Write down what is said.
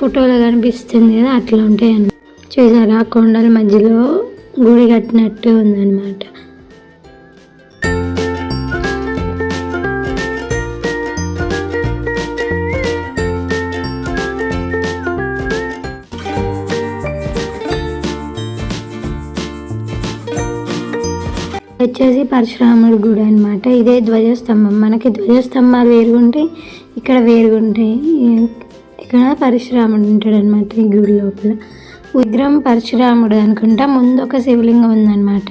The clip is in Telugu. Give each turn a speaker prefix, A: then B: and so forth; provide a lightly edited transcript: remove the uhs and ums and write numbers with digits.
A: ఫోటోలో కనిపిస్తుంది కదా అట్లా ఉంటాయి అన్నమాట. చూసారా కొండల మధ్యలో గుడి కట్టినట్టు ఉందన్నమాట. వచ్చేసి పరశురాముడి గుడి అనమాట. ఇదే ధ్వజస్తంభం. మనకి ధ్వజస్తంభాలు వేరుగుంటాయి, ఇక్కడ వేరుగుంటాయి. ఇక్కడ పరశురాముడు ఉంటాడు అనమాట ఈ గుడి లోపల. విగ్రహం పరశురాముడు అనుకుంటా. ముందు ఒక శివలింగం ఉందన్నమాట.